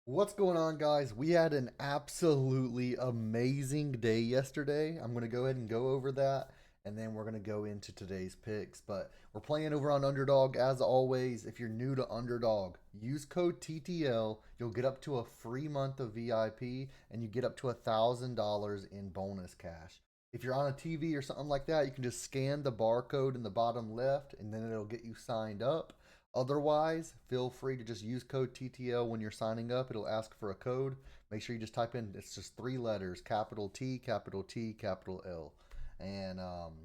What's going on, guys? We had an absolutely amazing day yesterday. I'm going to go ahead and go over that, and then we're going to go into today's picks. But we're playing over on Underdog as always. If you're new to Underdog, use code TTL. You'll get up to a free month of VIP, and you get up to $1,000 in bonus cash. If you're on a TV or something like that, you can just scan the barcode in the bottom left, and then it'll get you signed up. Otherwise, feel free to just use code TTL when you're signing up. It'll ask for a code. Make sure you just type in, it's just three letters, capital T, capital T, capital L. And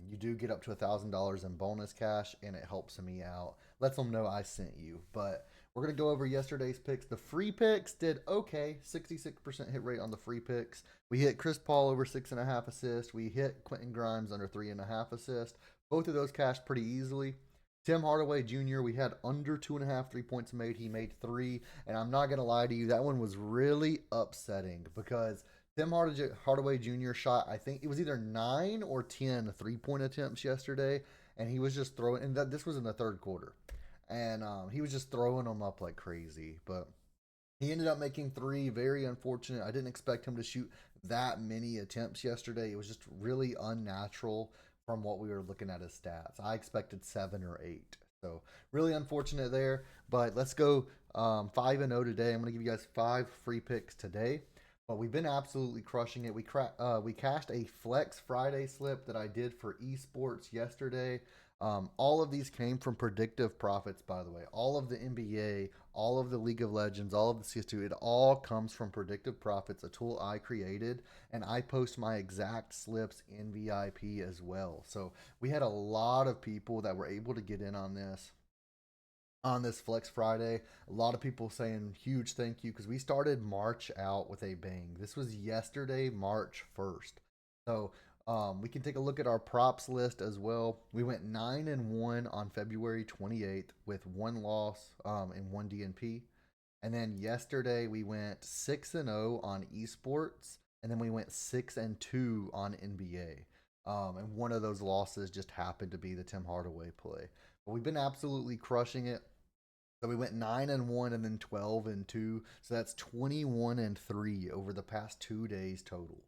you do get up to $1,000 in bonus cash, and it helps me out. Lets them know I sent you. But we're going to go over yesterday's picks. The free picks did okay, 66% hit rate on the free picks. We hit Chris Paul over 6.5 assists. We hit Quentin Grimes under 3.5 assists. Both of those cashed pretty easily. Tim Hardaway Jr., we had under 2.5 3 points made. He made three. And I'm not going to lie to you, that one was really upsetting because Tim Hardaway Jr. shot, I think it was either 9 or 10 3 point attempts yesterday. And he was just throwing, and this was in the third quarter. And he was just throwing them up like crazy. But he ended up making three. Very unfortunate. I didn't expect him to shoot that many attempts yesterday. It was just really unnatural from what we were looking at his stats. I expected 7 or 8. So really unfortunate there. But let's go 5-0 today. I'm going to give you guys 5 free picks today. But we've been absolutely crushing it. We cashed a Flex Friday slip that I did for esports yesterday. All of these came from predictive profits, by the way. All of the NBA, all of the League of Legends, all of the CS2, it all comes from predictive profits, a tool I created, and I post my exact slips in VIP as well. So we had a lot of people that were able to get in on this Flex Friday. A lot of people saying huge thank you because we started March out with a bang. This was yesterday, March 1st. So we can take a look at our props list as well. We went 9-1 on February 28th with one loss and one DNP. And then yesterday we went 6-0 on esports, and then we went 6-2 on NBA. And one of those losses just happened to be the Tim Hardaway play. But we've been absolutely crushing it. So we went 9-1 and then 12-2. So that's 21-3 over the past 2 days total.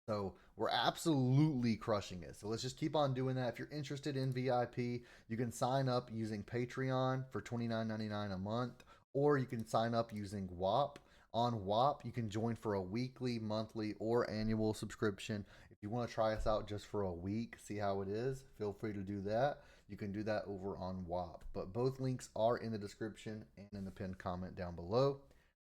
So we're absolutely crushing it. So let's just keep on doing that. If you're interested in VIP, you can sign up using Patreon for $29.99 a month, or you can sign up using WAP. On WAP, you can join for a weekly, monthly, or annual subscription. If you want to try us out just for a week, see how it is, feel free to do that. You can do that over on WAP. But both links are in the description and in the pinned comment down below.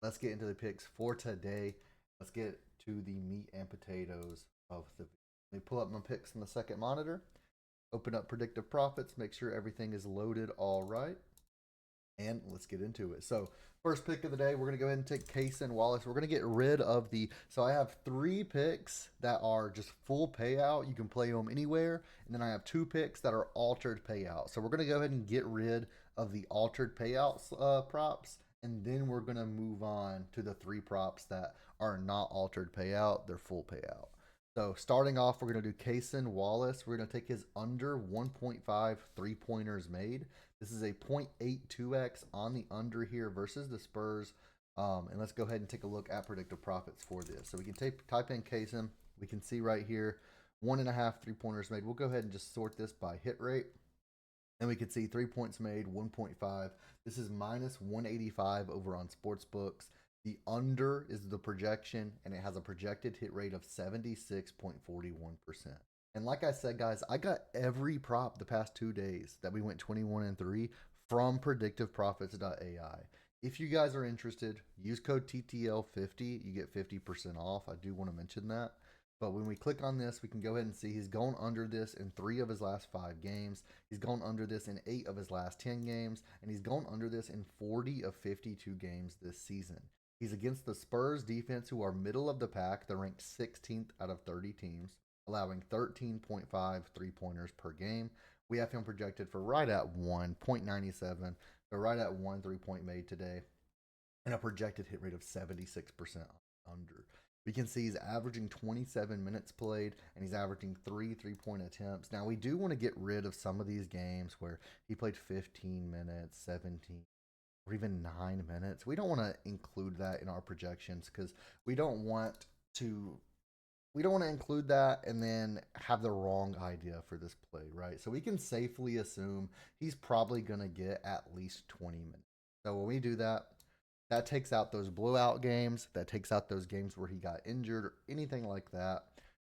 Let's get into the picks for today. Let's get to the meat and potatoes of the video. Let me pull up my picks on the second monitor, open up predictive profits, make sure everything is loaded all right, and let's get into it. So first pick of the day, we're going to go ahead and take Cason Wallace. We're going to get rid of so I have 3 picks that are just full payout. You can play them anywhere. And then I have 2 picks that are altered payout. So we're going to go ahead and get rid of the altered payouts props. And then we're going to move on to the 3 props that are not altered payout. They're full payout. So starting off, we're going to do Cason Wallace. We're going to take his under 1.5 3-pointers made. This is a 0.82x on the under here versus the Spurs. And let's go ahead and take a look at predictive profits for this. So we can type in Cason. We can see right here, 1.5 3-pointers made. We'll go ahead and just sort this by hit rate. And we can see 3 points made, 1.5. This is minus 185 over on Sportsbooks. The under is the projection, and it has a projected hit rate of 76.41%. And like I said, guys, I got every prop the past 2 days that we went 21-3 from predictiveprofits.ai. If you guys are interested, use code TTL50. You get 50% off. I do want to mention that. But when we click on this, we can go ahead and see he's gone under this in 3 of his last 5 games. He's gone under this in 8 of his last 10 games. And he's gone under this in 40 of 52 games this season. He's against the Spurs defense, who are middle of the pack. They're ranked 16th out of 30 teams, allowing 13.5 3-pointers per game. We have him projected for right at 1.97. So right at 1 3-point made today, and a projected hit rate of 76% under. We can see he's averaging 27 minutes played, and he's averaging 3 3-point attempts. Now, we do want to get rid of some of these games where he played 15 minutes, 17, or even 9 minutes. We don't want to include that in our projections because we don't want to we don't want to include that and then have the wrong idea for this play, right? So we can safely assume he's probably going to get at least 20 minutes. So when we do that, that takes out those blowout games, that takes out those games where he got injured or anything like that.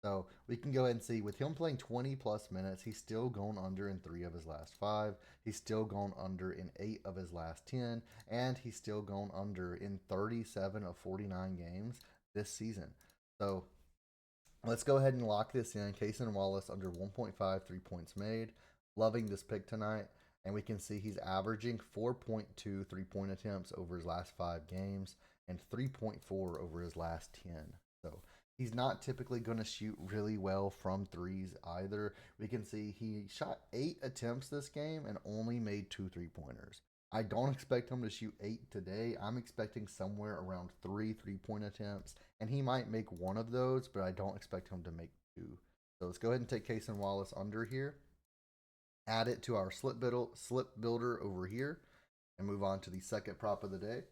So we can go ahead and see with him playing 20 plus minutes, he's still going under in 3 of his last 5. He's still going under in 8 of his last 10. And he's still going under in 37 of 49 games this season. So let's go ahead and lock this in. Cason Wallace under 1.5 3 points made. Loving this pick tonight. And we can see he's averaging 4.2 3-point attempts over his last 5 games and 3.4 over his last 10. So he's not typically going to shoot really well from threes either. We can see he shot 8 attempts this game and only made 2 3-pointers. I don't expect him to shoot 8 today. I'm expecting somewhere around 3 3-point attempts, and he might make one of those, but I don't expect him to make 2. So let's go ahead and take Cason Wallace under here, add it to our slip builder over here, and move on to the second prop of the day.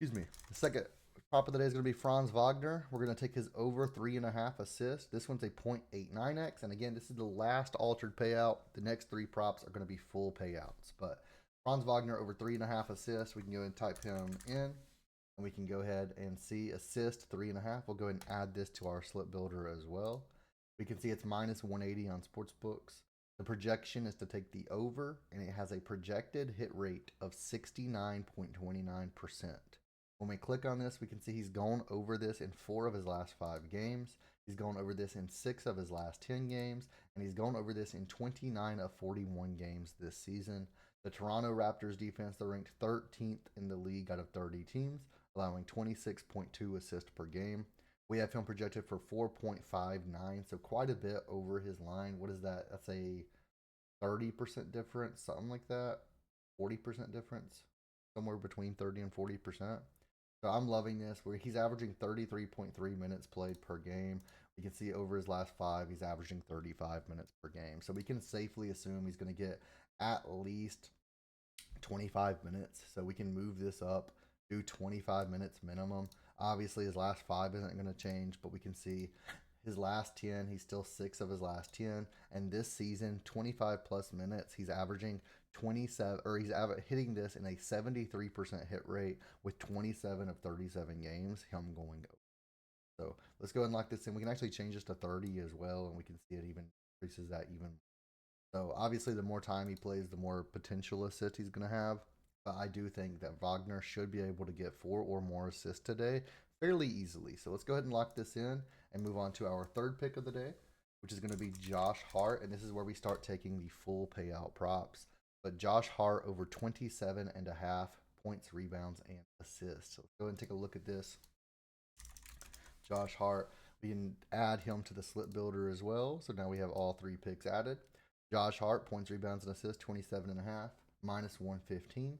Excuse me. The second prop of the day is going to be Franz Wagner. We're going to take his over 3.5 assists. This one's a 0.89x, and again, this is the last altered payout. The next 3 props are going to be full payouts, but Franz Wagner over 3.5 assists. We can go ahead and type him in, and we can go ahead and see assist 3.5. We'll go ahead and add this to our slip builder as well. We can see it's minus 180 on sportsbooks. The projection is to take the over, and it has a projected hit rate of 69.29%. When we click on this, we can see he's gone over this in 4 of his last 5 games. He's gone over this in 6 of his last 10 games, and he's gone over this in 29 of 41 games this season. The Toronto Raptors defense, they're ranked 13th in the league out of 30 teams, allowing 26.2 assists per game. We have him projected for 4.59, so quite a bit over his line. What is that? That's a 30% difference, something like that. 40% difference, somewhere between 30 and 40%. So I'm loving this, where he's averaging 33.3 minutes played per game. We can see over his last 5, he's averaging 35 minutes per game. So we can safely assume he's going to get at least 25 minutes. So we can move this up, do 25 minutes minimum. Obviously, his last 5 isn't going to change, but we can see his last 10, he's still 6 of his last 10. And this season, 25 plus minutes, he's averaging 27, or he's hitting this in a 73% hit rate with 27 of 37 games, him going over. So let's go ahead and lock this in. We can actually change this to 30 as well, and we can see it even increases that even. So obviously, the more time he plays, the more potential assists he's going to have. But I do think that Wagner should be able to get 4 or more assists today fairly easily. So let's go ahead and lock this in and move on to our third pick of the day, which is going to be Josh Hart. And this is where we start taking the full payout props. But Josh Hart over 27.5 points, rebounds, and assists. So let's go ahead and take a look at this. Josh Hart, we can add him to the slip builder as well. So now we have all 3 picks added. Josh Hart, points, rebounds, and assists, 27.5, minus 115.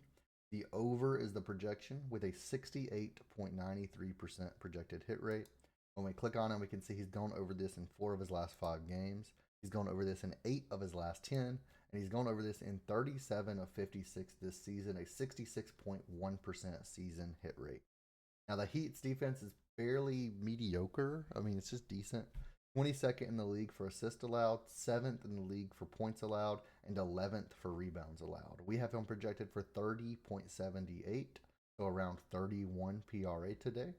The over is the projection with a 68.93% projected hit rate. When we click on it, we can see he's gone over this in 4 of his last 5 games. He's gone over this in 8 of his last 10. And he's gone over this in 37 of 56 this season, a 66.1% season hit rate. Now, the Heat's defense is fairly mediocre. I mean, it's just decent. 22nd in the league for assists allowed, 7th in the league for points allowed, and 11th for rebounds allowed. We have him projected for 30.78, so around 31 PRA today.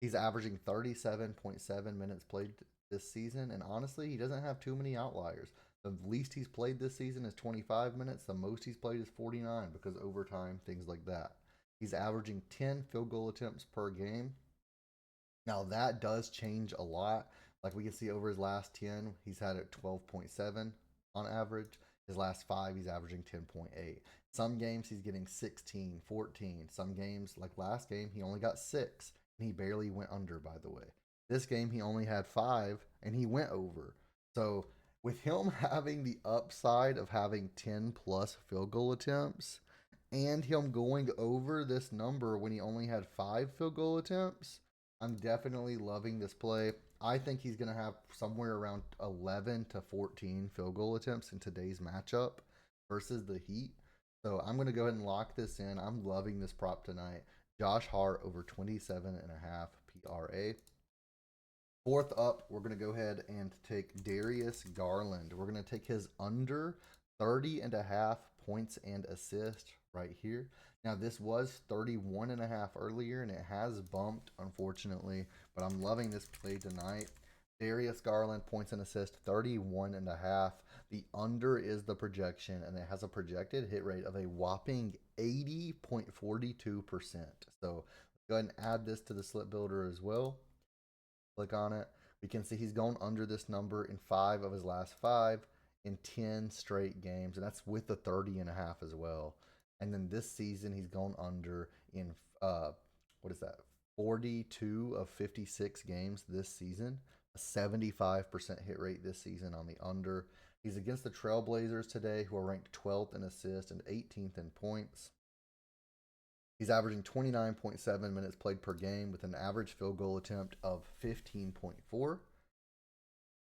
He's averaging 37.7 minutes played this season, and honestly, he doesn't have too many outliers. The least he's played this season is 25 minutes. The most he's played is 49 because overtime, things like that. He's averaging 10 field goal attempts per game. Now, that does change a lot. Like we can see over his last 10, he's had it 12.7 on average. His last 5, he's averaging 10.8. Some games he's getting 16, 14. Some games, like last game, he only got 6, and he barely went under, by the way. This game, he only had 5, and he went over. So with him having the upside of having 10 plus field goal attempts, and him going over this number when he only had 5 field goal attempts, I'm definitely loving this play. I think he's going to have somewhere around 11 to 14 field goal attempts in today's matchup versus the Heat. So I'm going to go ahead and lock this in. I'm loving this prop tonight. Josh Hart over 27.5 PRA. Fourth up, we're going to go ahead and take Darius Garland. We're going to take his under 30.5 points and assist right here. Now, this was 31.5 earlier, and it has bumped, unfortunately, but I'm loving this play tonight. Darius Garland points and assist 31.5. The under is the projection, and it has a projected hit rate of a whopping 80.42%. So go ahead and add this to the slip builder as well. Click on it. We can see he's gone under this number in 5 of his last 5 in 10 straight games, and that's with the 30.5 as well. And then this season he's gone under in what is that? 42 of 56 games this season. A 75% hit rate this season on the under. He's against the Trailblazers today, who are ranked 12th in assists and 18th in points. He's averaging 29.7 minutes played per game with an average field goal attempt of 15.4.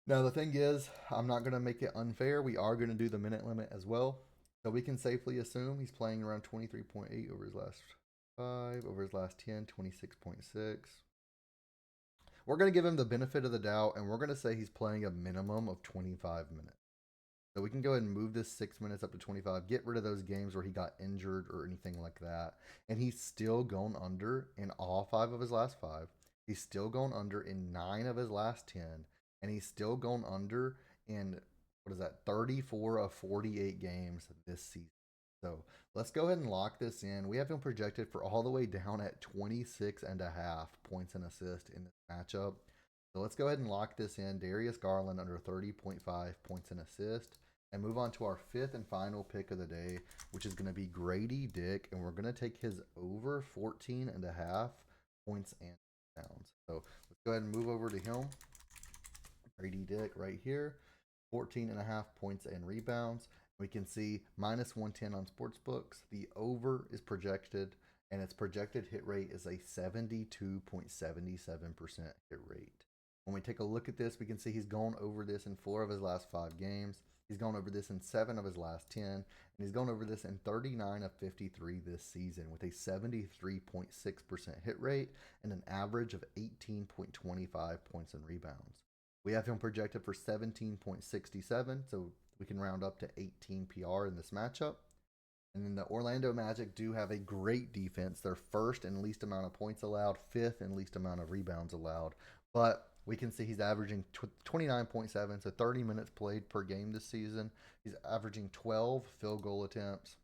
Now, the thing is, I'm not going to make it unfair. We are going to do the minute limit as well. So we can safely assume he's playing around 23.8 over his last 5, over his last 10, 26.6. We're going to give him the benefit of the doubt, and we're going to say he's playing a minimum of 25 minutes. So we can go ahead and move this 6 minutes up to 25, get rid of those games where he got injured or anything like that. And he's still gone under in all 5 of his last 5. He's still gone under in 9 of his last 10. And he's still gone under in, 34 of 48 games this season. So let's go ahead and lock this in. We have him projected for all the way down at 26.5 points and assist in this matchup. So let's go ahead and lock this in. Darius Garland under 30.5 points and assist. And move on to our 5th and final pick of the day, which is going to be Grady Dick. And we're going to take his over 14.5 points and rebounds. So let's go ahead and move over to him. Grady Dick right here. 14.5 points and rebounds. We can see minus 110 on sportsbooks. The over is projected, and its projected hit rate is a 72.77% hit rate. When we take a look at this, we can see he's gone over this in 4 of his last 5 games. He's gone over this in 7 of his last 10, and he's gone over this in 39 of 53 this season with a 73.6% hit rate and an average of 18.25 points and rebounds. We have him projected for 17.67, so we can round up to 18 PR in this matchup. And then the Orlando Magic do have a great defense. They're first in least amount of points allowed, 5th in least amount of rebounds allowed. But we can see he's averaging 29.7, so 30 minutes played per game this season. He's averaging 12 field goal attempts.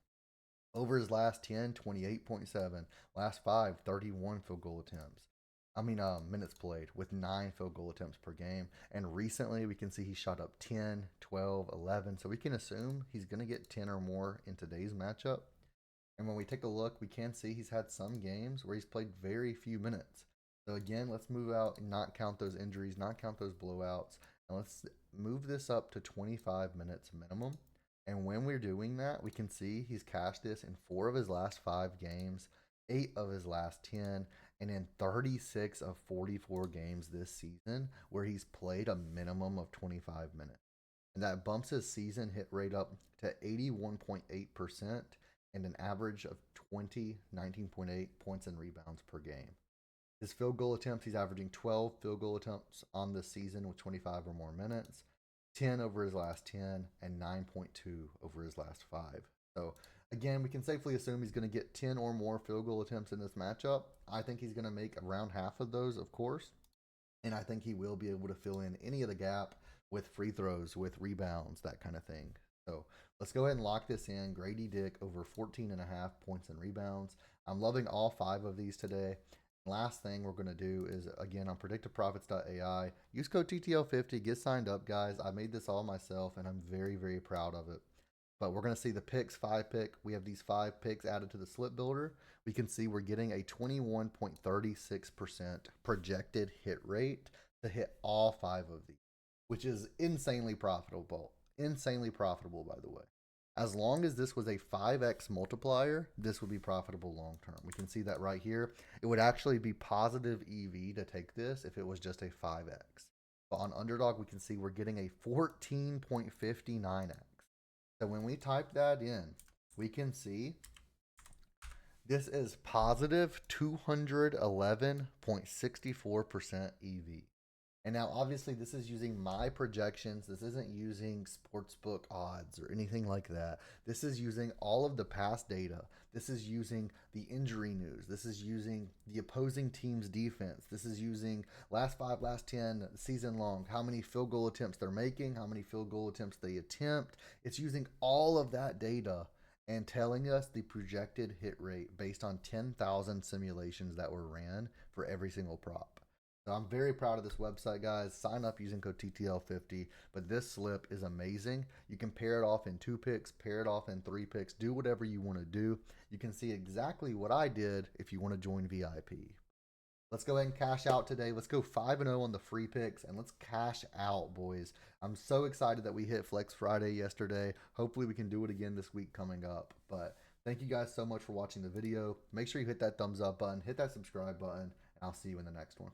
Over his last 10, 28.7. Last 5, 31 field goal attempts. Minutes played with 9 field goal attempts per game. And recently, we can see he shot up 10, 12, 11. So we can assume he's going to get 10 or more in today's matchup. And when we take a look, we can see he's had some games where he's played very few minutes. So again, let's move out and not count those injuries, not count those blowouts. And let's move this up to 25 minutes minimum. And when we're doing that, we can see he's cashed this in 4 of his last 5 games, 8 of his last 10, and in 36 of 44 games this season where he's played a minimum of 25 minutes. And that bumps his season hit rate up to 81.8% and an average of 19.8 points and rebounds per game. His field goal attempts, he's averaging 12 field goal attempts on this season with 25 or more minutes, 10 over his last 10, and 9.2 over his last 5. So again, we can safely assume he's going to get 10 or more field goal attempts in this matchup. I think he's going to make around half of those, of course. And I think he will be able to fill in any of the gap with free throws, with rebounds, that kind of thing. So let's go ahead and lock this in. Grady Dick over 14.5 points and rebounds. I'm loving all 5 of these today. Last thing we're going to do is, again, on predictiveprofits.ai, use code TTL50, get signed up, guys. I made this all myself, and I'm very, very proud of it. But we're going to see the picks, 5 pick. We have these 5 picks added to the slip builder. We can see we're getting a 21.36% projected hit rate to hit all 5 of these, which is insanely profitable. Insanely profitable, by the way. As long as this was a 5x multiplier, this would be profitable long term. We can see that right here. It would actually be positive EV to take this if it was just a 5x. But on Underdog, we can see we're getting a 14.59x. So when we type that in, we can see this is positive 211.64% EV. And now, obviously, this is using my projections. This isn't using sportsbook odds or anything like that. This is using all of the past data. This is using the injury news. This is using the opposing team's defense. This is using last 5, last 10, season long, how many field goal attempts they're making, how many field goal attempts they attempt. It's using all of that data and telling us the projected hit rate based on 10,000 simulations that were ran for every single prop. So I'm very proud of this website, guys. Sign up using code TTL50. But this slip is amazing. You can pair it off in 2 picks, pair it off in 3 picks, do whatever you want to do. You can see exactly what I did if you want to join VIP. Let's go ahead and cash out today. Let's go 5-0 on the free picks and let's cash out, boys. I'm so excited that we hit Flex Friday yesterday. Hopefully we can do it again this week coming up. But thank you guys so much for watching the video. Make sure you hit that thumbs up button, hit that subscribe button, and I'll see you in the next one.